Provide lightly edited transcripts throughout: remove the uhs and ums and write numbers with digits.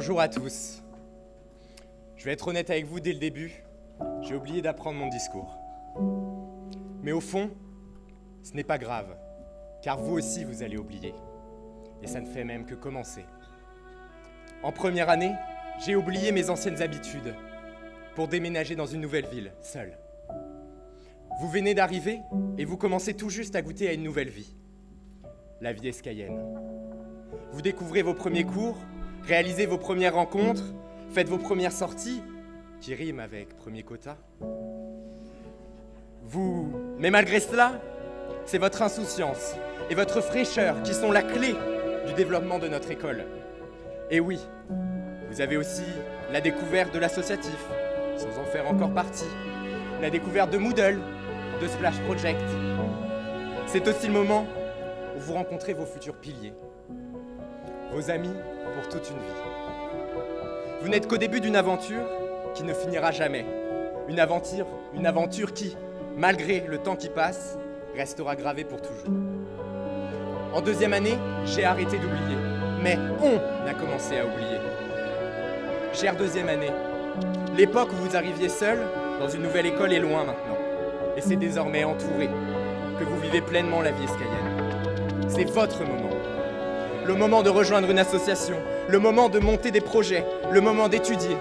Bonjour à tous. Je vais être honnête avec vous dès le début, j'ai oublié d'apprendre mon discours. Mais au fond, ce n'est pas grave, car vous aussi vous allez oublier. Et ça ne fait même que commencer. En première année, j'ai oublié mes anciennes habitudes pour déménager dans une nouvelle ville, seul. Vous venez d'arriver et vous commencez tout juste à goûter à une nouvelle vie. La vie escayenne. Vous découvrez vos premiers cours, réalisez vos premières rencontres, faites vos premières sorties, qui riment avec premier quota. Mais malgré cela, c'est votre insouciance et votre fraîcheur qui sont la clé du développement de notre école. Et oui, vous avez aussi la découverte de l'associatif, sans en faire encore partie, la découverte de Moodle, de Splash Project. C'est aussi le moment où vous rencontrez vos futurs piliers, vos amis pour toute une vie. Vous n'êtes qu'au début d'une aventure qui ne finira jamais. Une aventure qui, malgré le temps qui passe, restera gravée pour toujours. En deuxième année, j'ai arrêté d'oublier, mais on a commencé à oublier. Chère deuxième année, l'époque où vous arriviez seul dans une nouvelle école est loin maintenant. Et c'est désormais entouré que vous vivez pleinement la vie escayenne. C'est votre moment. Le moment de rejoindre une association, le moment de monter des projets, le moment d'étudier.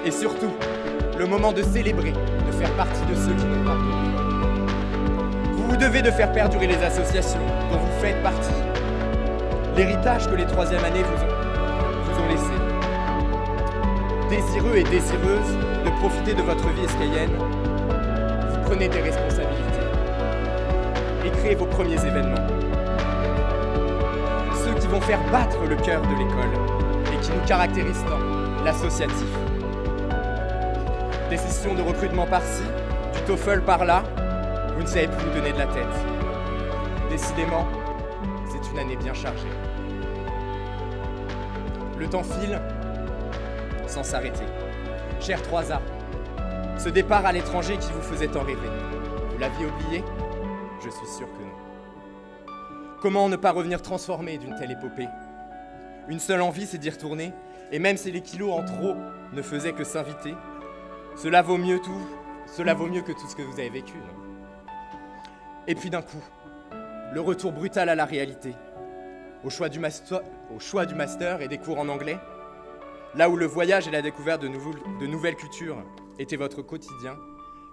Et surtout, le moment de célébrer, de faire partie de ceux qui n'ont pas peur. Vous vous devez de faire perdurer les associations dont vous faites partie. L'héritage que les troisième années vous ont laissé. Désireux et désireuses de profiter de votre vie escayenne, vous prenez des responsabilités et créez vos premiers événements. Ceux qui vont faire battre le cœur de l'école et qui nous caractérisent tant, l'associatif. Des sessions de recrutement par-ci, du TOEFL par-là, vous ne savez plus où donner de la tête. Décidément, c'est une année bien chargée. Le temps file sans s'arrêter. Cher 3A, ce départ à l'étranger qui vous faisait tant rêver, vous l'aviez oublié? Je suis sûr que non. Comment ne pas revenir transformé d'une telle épopée? Une seule envie, c'est d'y retourner, et même si les kilos en trop ne faisaient que s'inviter, cela vaut mieux que tout ce que vous avez vécu, non? Et puis d'un coup, le retour brutal à la réalité, au choix du master et des cours en anglais, là où le voyage et la découverte de nouvelles cultures étaient votre quotidien,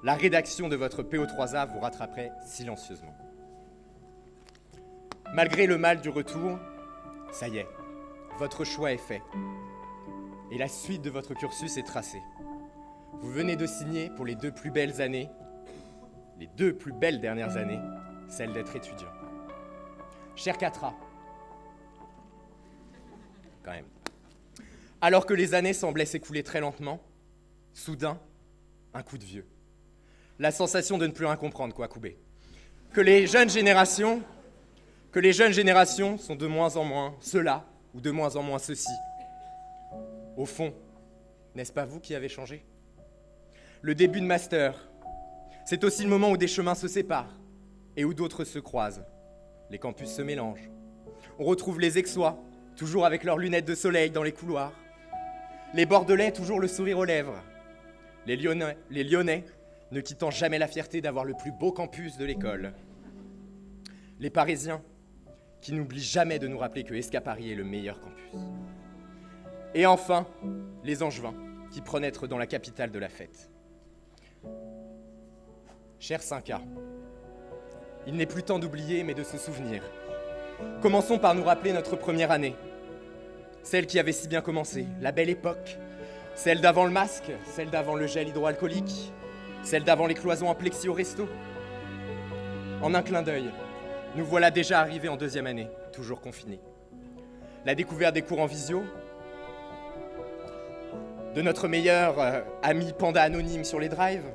la rédaction de votre PO3A vous rattraperait silencieusement. Malgré le mal du retour, ça y est, votre choix est fait. Et la suite de votre cursus est tracée. Vous venez de signer pour les deux plus belles dernières années, celle d'être étudiant. Cher 4A, quand même. Alors que les années semblaient s'écouler très lentement, soudain, un coup de vieux. La sensation de ne plus rien comprendre, quoi, Koubé. Que les jeunes générations sont de moins en moins cela ou de moins en moins ceci. Au fond, n'est-ce pas vous qui avez changé? Le début de master, c'est aussi le moment où des chemins se séparent et où d'autres se croisent. Les campus se mélangent. On retrouve les Aixois, toujours avec leurs lunettes de soleil dans les couloirs. Les Bordelais, toujours le sourire aux lèvres. Les Lyonnais, ne quittant jamais la fierté d'avoir le plus beau campus de l'école. Les Parisiens, qui n'oublient jamais de nous rappeler que Escapari est le meilleur campus. Et enfin, les Angevins, qui prennent être dans la capitale de la fête. Cher 5A, il n'est plus temps d'oublier, mais de se souvenir. Commençons par nous rappeler notre première année. Celle qui avait si bien commencé, la belle époque. Celle d'avant le masque, celle d'avant le gel hydroalcoolique, celle d'avant les cloisons en plexi au resto. En un clin d'œil, nous voilà déjà arrivés en deuxième année, toujours confinés. La découverte des cours en visio, de notre meilleur ami panda anonyme sur les drives,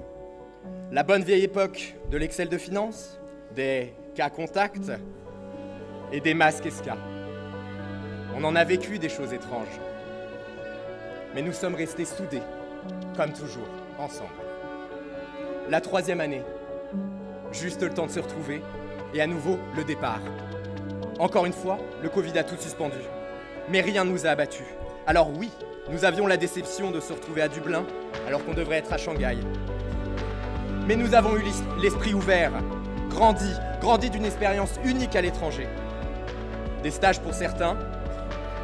la bonne vieille époque de l'Excel de finance, des cas contacts et des masques esca. On en a vécu des choses étranges. Mais nous sommes restés soudés, comme toujours, ensemble. La troisième année, juste le temps de se retrouver, et à nouveau, le départ. Encore une fois, le Covid a tout suspendu. Mais rien ne nous a abattus. Alors oui, Nous avions la déception de se retrouver à Dublin alors qu'on devrait être à Shanghai. Mais nous avons eu l'esprit ouvert, grandi d'une expérience unique à l'étranger. Des stages pour certains,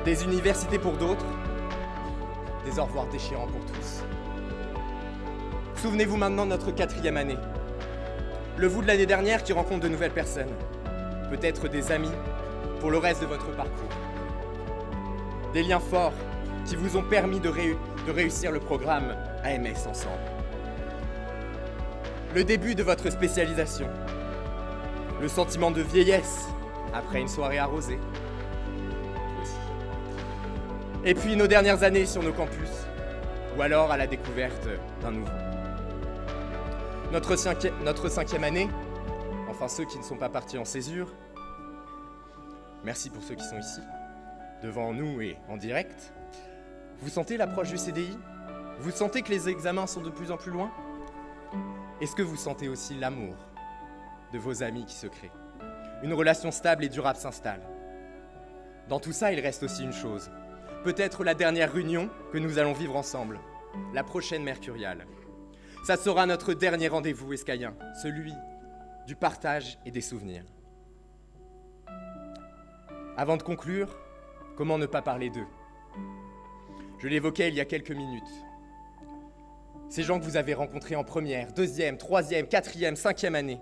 des universités pour d'autres, des au revoir déchirants pour tous. Souvenez-vous maintenant de notre 4e année. Le vous de l'année dernière qui rencontre de nouvelles personnes. Peut-être des amis pour le reste de votre parcours. Des liens forts qui vous ont permis de réussir le programme AMS ensemble. Le début de votre spécialisation. Le sentiment de vieillesse après une soirée arrosée. Et puis nos dernières années sur nos campus, ou alors à la découverte d'un nouveau. Notre 5e année, enfin ceux qui ne sont pas partis en césure, merci pour ceux qui sont ici, devant nous et en direct. Vous sentez l'approche du CDI? Vous sentez que les examens sont de plus en plus loin? Est-ce que vous sentez aussi l'amour de vos amis qui se créent? Une relation stable et durable s'installe. Dans tout ça, il reste aussi une chose. Peut-être la dernière réunion que nous allons vivre ensemble, la prochaine Mercuriale. Ça sera notre dernier rendez-vous escaïen, celui du partage et des souvenirs. Avant de conclure, comment ne pas parler d'eux? Je l'évoquais il y a quelques minutes. Ces gens que vous avez rencontrés en première, 2e, 3e, 4e, 5e année,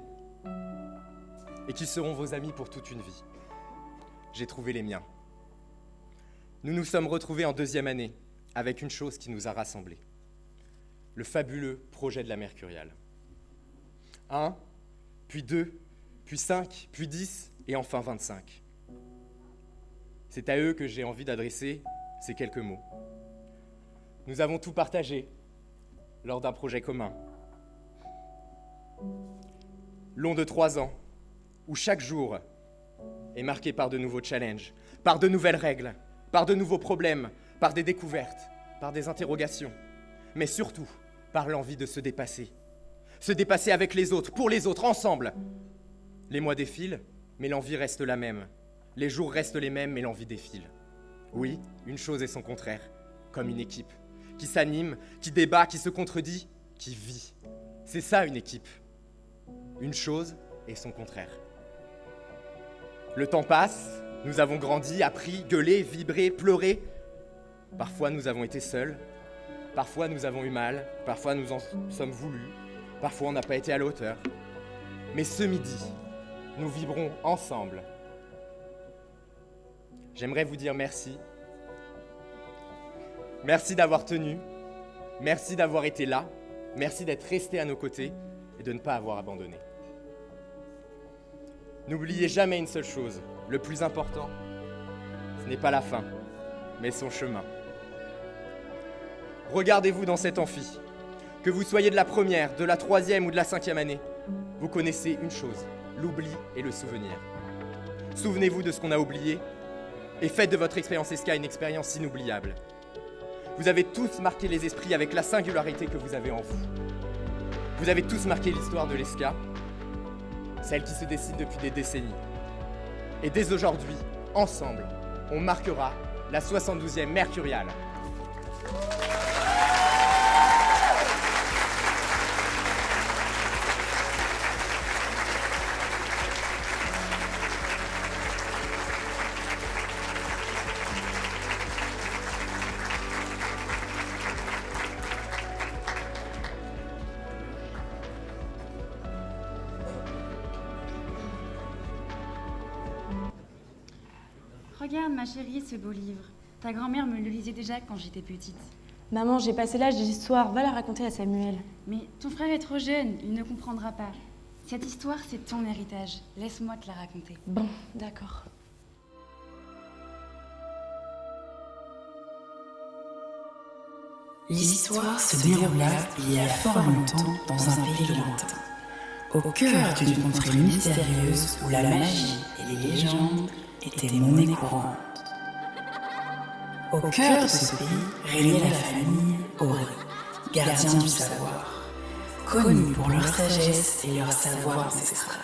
et qui seront vos amis pour toute une vie. J'ai trouvé les miens. Nous nous sommes retrouvés en 2e année avec une chose qui nous a rassemblés. Le fabuleux projet de la Mercuriale. 1, puis 2, puis 5, puis 10 et enfin 25. C'est à eux que j'ai envie d'adresser ces quelques mots. Nous avons tout partagé lors d'un projet commun. Long de 3 ans, où chaque jour est marqué par de nouveaux challenges, par de nouvelles règles, par de nouveaux problèmes, par des découvertes, par des interrogations, mais surtout par l'envie de se dépasser. Se dépasser avec les autres, pour les autres, ensemble. Les mois défilent, mais l'envie reste la même. Les jours restent les mêmes, mais l'envie défile. Oui, une chose et son contraire, comme une équipe, qui s'anime, qui débat, qui se contredit, qui vit. C'est ça une équipe. Une chose et son contraire. Le temps passe, nous avons grandi, appris, gueulé, vibré, pleuré. Parfois nous avons été seuls, parfois nous avons eu mal, parfois nous en sommes voulus, parfois on n'a pas été à la hauteur. Mais ce midi, nous vibrons ensemble. J'aimerais vous dire merci. Merci d'avoir tenu, merci d'avoir été là, merci d'être resté à nos côtés et de ne pas avoir abandonné. N'oubliez jamais une seule chose, le plus important, ce n'est pas la fin, mais son chemin. Regardez-vous dans cet amphi, que vous soyez de la première, de la 3e ou de la 5e année, vous connaissez une chose, l'oubli et le souvenir. Souvenez-vous de ce qu'on a oublié et faites de votre expérience ESCA une expérience inoubliable. Vous avez tous marqué les esprits avec la singularité que vous avez en vous. Vous avez tous marqué l'histoire de l'ESCA, celle qui se dessine depuis des décennies. Et dès aujourd'hui, ensemble, on marquera la 72e Mercuriale. Regarde ma chérie, ce beau livre. Ta grand-mère me le lisait déjà quand j'étais petite. Maman, j'ai passé l'âge des histoires, va la raconter à Samuel. Mais ton frère est trop jeune, il ne comprendra pas. Cette histoire, c'est ton héritage. Laisse-moi te la raconter. Bon, d'accord. L'histoire se déroula il y a fort longtemps dans un pays lointain, au cœur d'une contrée mystérieuse où la magie et les légendes étaient monnaie courante. Au cœur de ce pays régnait la famille Ori, gardien du savoir, connus pour leur sagesse et leur savoir ancestral.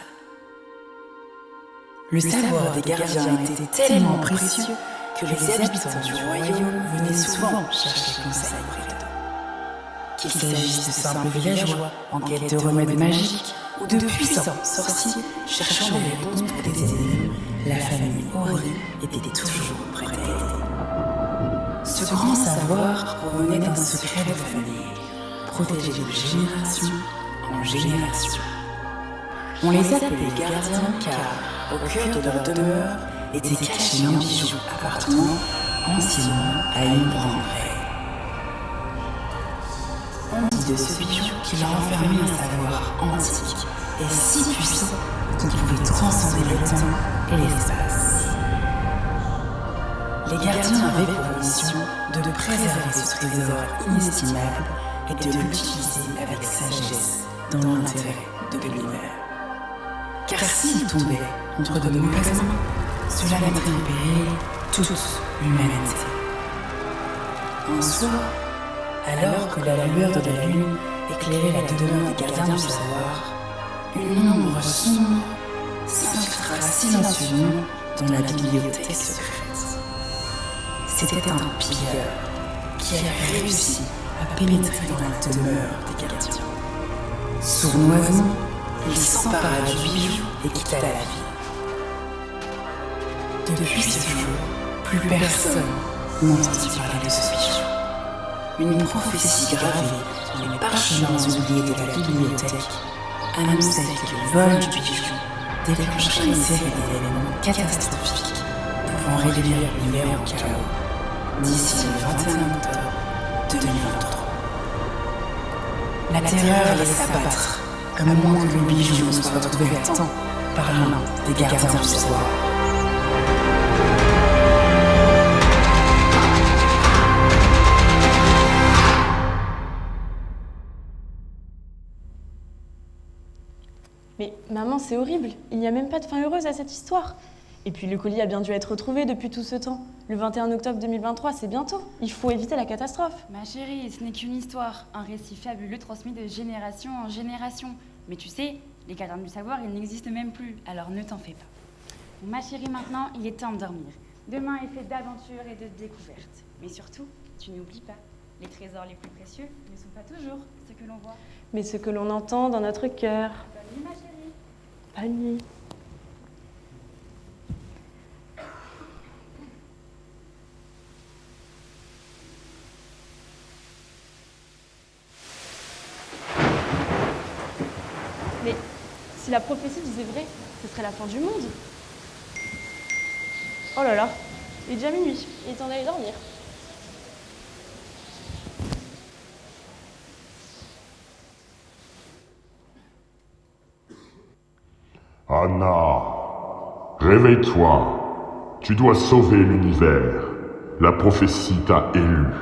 Le savoir des gardiens était tellement précieux que les habitants du royaume venaient souvent chercher conseil près d'eux. Qu'il s'agisse de simples villageois en quête de remèdes magiques ou de puissants sorciers cherchant des réponses pour des énigmes, la famille Ori était toujours prête à aider. Ce grand savoir provenait d'un secret de famille, protégé de génération en génération. On les appelait gardiens car, au cœur de leur demeure, était caché un bijou appartenant anciennement à une grande reine. On dit de ce bijou qu'il renfermait un savoir antique et si puissant qu'il pouvait transcender le temps et l'espace. Les gardiens avaient pour mission de préserver ce trésor inestimable et de l'utiliser avec sagesse dans l'intérêt de l'univers. Car s'il tombait entre de mauvaises mains, cela mettrait en péril toute l'humanité. Un soir, alors que la lueur de la lune éclairait la demeure des gardiens du savoir, une ombre sombre s'infiltra silencieusement dans la bibliothèque secrète. C'était un pilleur qui avait réussi à pénétrer dans la demeure des gardiens. Sournoisement, il s'empara du bijou et quitta la ville. Depuis ce jour, plus personne n'entendit parler de ce bijou. Une prophétie gravée sur les parchemins oubliés de la bibliothèque annonçait que le vol du bijou déclencherait une série d'événements catastrophiques pouvant réduire l'univers en chaos d'ici le 21 octobre 2023. La terreur allait s'abattre, à moins que le bijou ne soit retrouvé à temps par l'un des gardiens du savoir. Mais maman, c'est horrible. Il n'y a même pas de fin heureuse à cette histoire. Et puis le colis a bien dû être retrouvé depuis tout ce temps. Le 21 octobre 2023, c'est bientôt. Il faut éviter la catastrophe. Ma chérie, ce n'est qu'une histoire, un récit fabuleux transmis de génération en génération. Mais tu sais, les gardiens du savoir, ils n'existent même plus, alors ne t'en fais pas. Bon, ma chérie, maintenant, il est temps de dormir. Demain est fait d'aventures et de découvertes. Mais surtout, tu n'oublies pas, les trésors les plus précieux ne sont pas toujours ce que l'on voit. Mais ce que l'on entend dans notre cœur. Bonne nuit, ma chérie. Bonne nuit. Mais si la prophétie disait vrai, ce serait la fin du monde. Oh là là, il est déjà minuit, il est temps d'aller dormir. Anna, réveille-toi. Tu dois sauver l'univers. La prophétie t'a élue.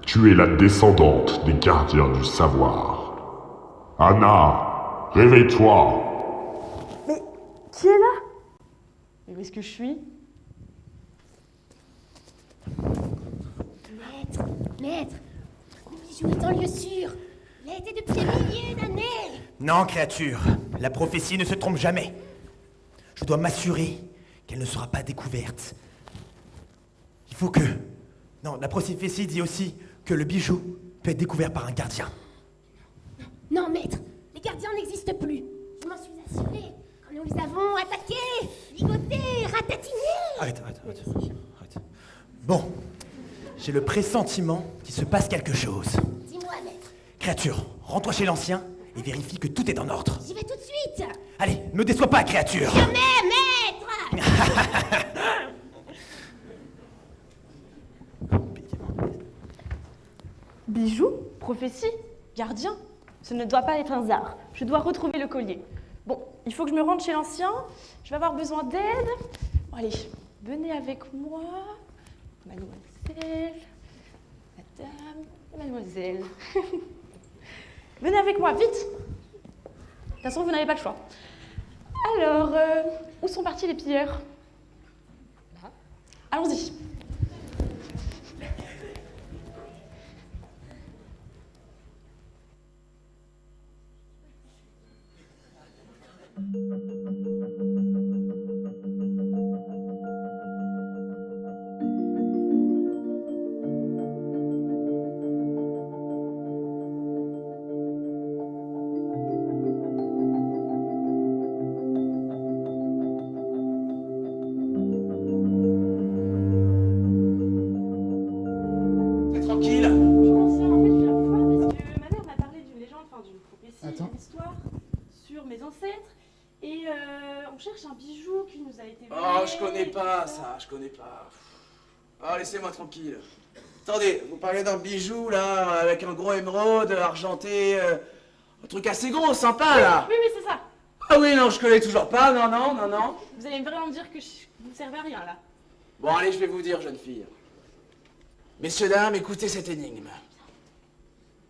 Tu es la descendante des gardiens du savoir. Anna, réveille-toi. Mais qui est là? Mais où est-ce que je suis? Maître, le bijou est en lieu sûr. Il a été depuis des milliers d'années. Non, créature, la prophétie ne se trompe jamais. Je dois m'assurer qu'elle ne sera pas découverte. Il faut que... Non, la prophétie dit aussi que le bijou peut être découvert par un gardien. Non, maître, les gardiens n'existent plus. Je m'en suis assurée quand nous les avons attaqués, ligotés, ratatinés. Arrête. Bon, j'ai le pressentiment qu'il se passe quelque chose. Dis-moi, maître, Créature, rends-toi chez l'ancien et vérifie que tout est en ordre. j'y vais tout de suite. Allez, ne me déçois pas, créature. Mais, maître. Bijou? Prophétie? Gardien? Ce ne doit pas être un hasard. Je dois retrouver le collier. Bon, il faut que je me rende chez l'ancien. Je vais avoir besoin d'aide. Bon, allez, venez avec moi. Mademoiselle, madame, mademoiselle. Venez avec moi, vite. De toute façon, vous n'avez pas le choix. Alors, où sont partis les pilleurs? Allons-y. on cherche un bijou qui nous a été volé. Oh, je connais pas ça, je connais pas. Oh, laissez-moi tranquille. Attendez, vous parlez d'un bijou là, avec un gros émeraude argenté, un truc assez gros, sympa là. Oui, c'est ça. Ah oui, non, je connais toujours pas, non. Vous allez vraiment me dire que vous ne servez à rien là. Bon, allez, je vais vous dire, jeune fille. Messieurs, dames, écoutez cette énigme.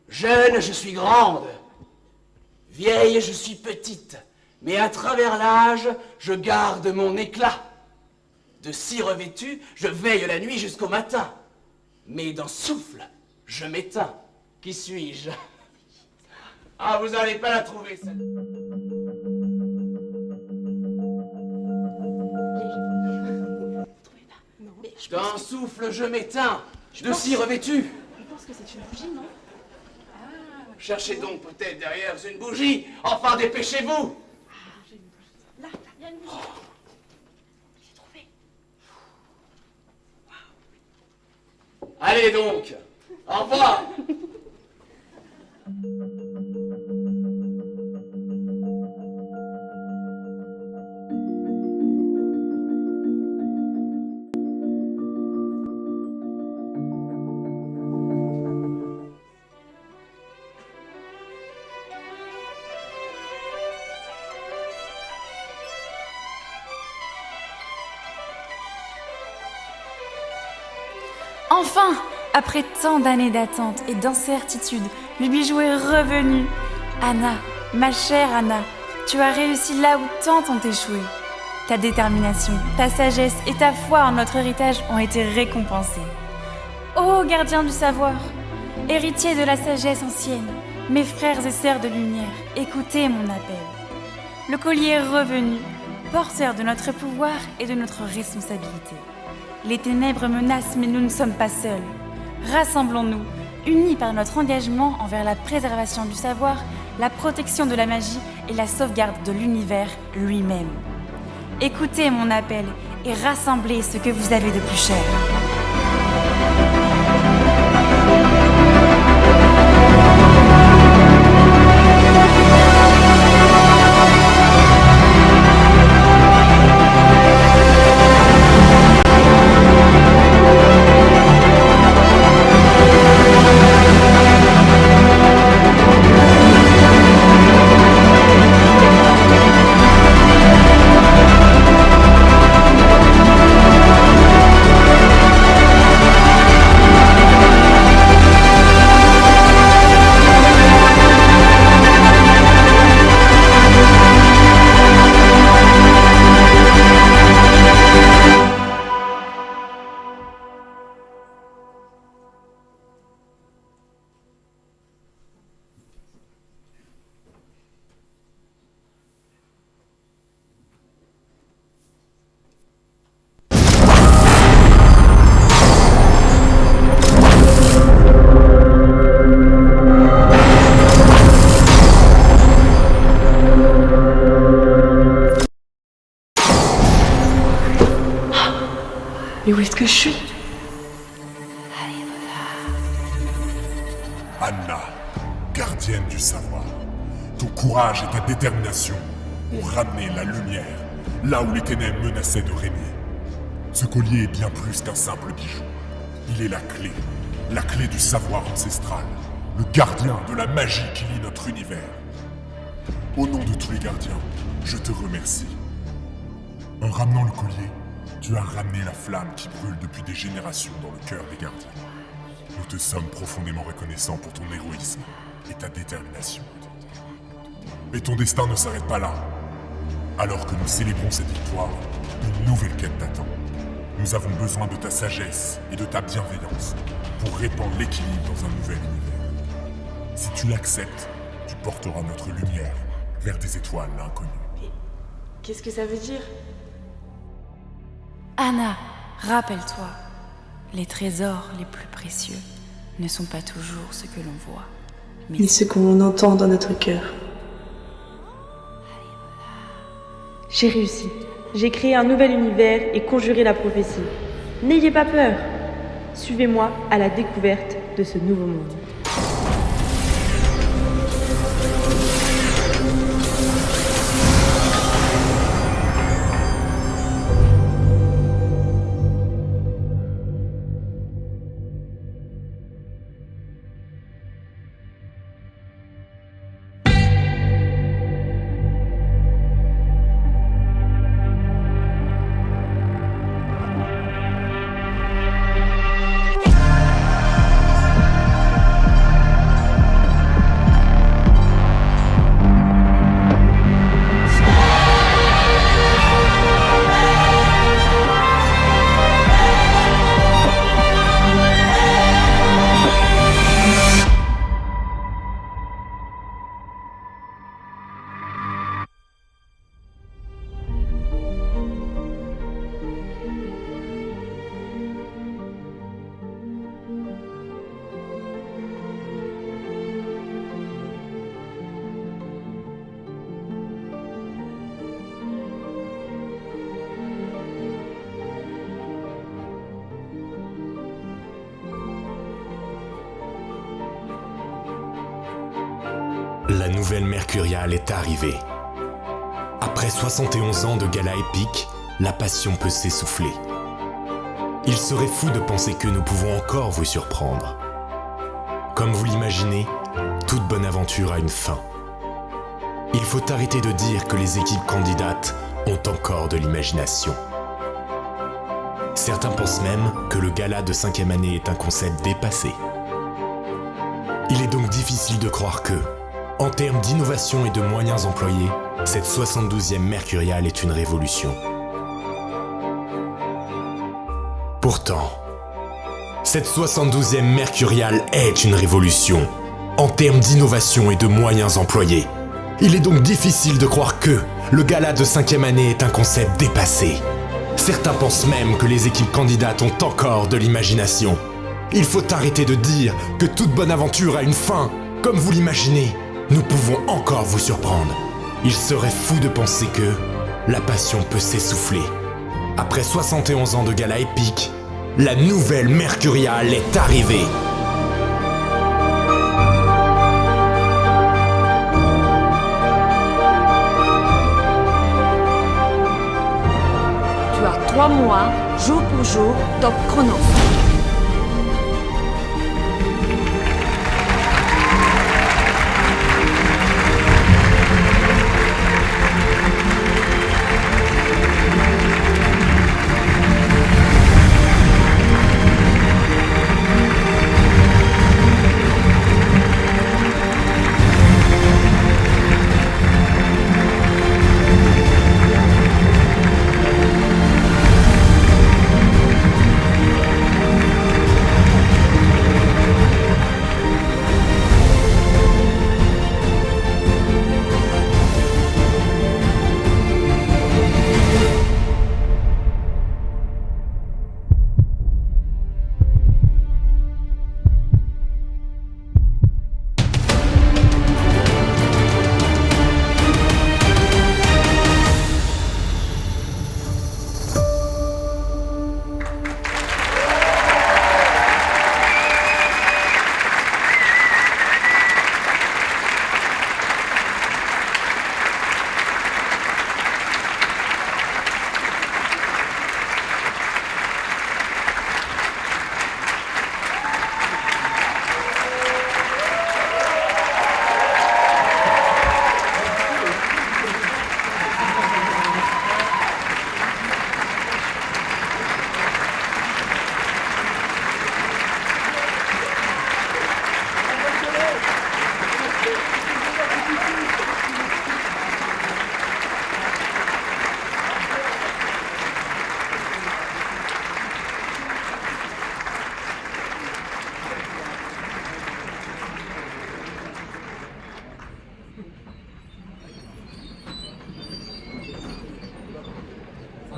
Jeune, je suis grande. Vieille, je suis petite. Mais à travers l'âge, je garde mon éclat. De si revêtu, je veille la nuit jusqu'au matin. Mais d'un souffle, je m'éteins. Qui suis-je? Ah, vous n'allez pas la trouver, celle. D'un souffle, je m'éteins. De si revêtu. Je pense que c'est une bougie, non? Cherchez donc peut-être derrière une bougie. Enfin, dépêchez-vous. Là, il y a une bougie. J'ai trouvé. Allez donc. Au revoir. Enfin, après tant d'années d'attente et d'incertitude, le bijou est revenu. Anna, ma chère Anna, tu as réussi là où tant ont échoué. Ta détermination, ta sagesse et ta foi en notre héritage ont été récompensées. Ô gardien du savoir, héritier de la sagesse ancienne, mes frères et sœurs de lumière, écoutez mon appel. Le collier est revenu, porteur de notre pouvoir et de notre responsabilité. Les ténèbres menacent, mais nous ne sommes pas seuls. Rassemblons-nous, unis par notre engagement envers la préservation du savoir, la protection de la magie et la sauvegarde de l'univers lui-même. Écoutez mon appel et rassemblez ce que vous avez de plus cher. Mais où est-ce que je suis? Anna, gardienne du savoir, ton courage et ta détermination ont ramené la lumière là où les ténèbres menaçaient de régner. Ce collier est bien plus qu'un simple bijou. Il est la clé du savoir ancestral, le gardien de la magie qui lie notre univers. Au nom de tous les gardiens, je te remercie. En ramenant le collier, tu as ramené la flamme qui brûle depuis des générations dans le cœur des gardiens. Nous te sommes profondément reconnaissants pour ton héroïsme et ta détermination. Mais ton destin ne s'arrête pas là. Alors que nous célébrons cette victoire, une nouvelle quête t'attend. Nous avons besoin de ta sagesse et de ta bienveillance pour répandre l'équilibre dans un nouvel univers. Si tu l'acceptes, tu porteras notre lumière vers des étoiles inconnues. Qu'est-ce que ça veut dire? Anna, rappelle-toi, les trésors les plus précieux ne sont pas toujours ce que l'on voit, Mais ce qu'on entend dans notre cœur. J'ai réussi. J'ai créé un nouvel univers et conjuré la prophétie. N'ayez pas peur. Suivez-moi à la découverte de ce nouveau monde. nouvelle Mercuriale est arrivée. Après 71 ans de gala épique, la passion peut s'essouffler. Il serait fou de penser que nous pouvons encore vous surprendre. Comme vous l'imaginez, toute bonne aventure a une fin. Il faut arrêter de dire que les équipes candidates ont encore de l'imagination. Certains pensent même que le gala de 5e année est un concept dépassé. Il est donc difficile de croire que, en termes d'innovation et de moyens employés, cette 72e Mercuriale est une révolution. Pourtant, cette 72e Mercuriale est une révolution, en termes d'innovation et de moyens employés. Il est donc difficile de croire que le gala de 5e année est un concept dépassé. Certains pensent même que les équipes candidates ont encore de l'imagination. Il faut arrêter de dire que toute bonne aventure a une fin. Comme vous l'imaginez, nous pouvons encore vous surprendre. Il serait fou de penser que la passion peut s'essouffler. Après 71 ans de gala épique, la nouvelle Mercuriale est arrivée. Tu as 3 mois, jour pour jour, top chrono.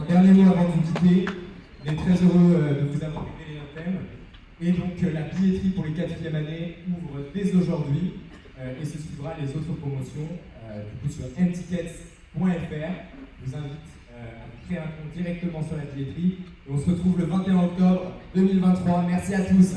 Dernier mot avant de vous quitter, on est très heureux de vous avoir révélé un thème. Et donc la billetterie pour les 4e années ouvre dès aujourd'hui et se suivra les autres promotions du coup sur mtickets.fr. Je vous invite à créer un compte directement sur la billetterie. Et on se retrouve le 21 octobre 2023. Merci à tous.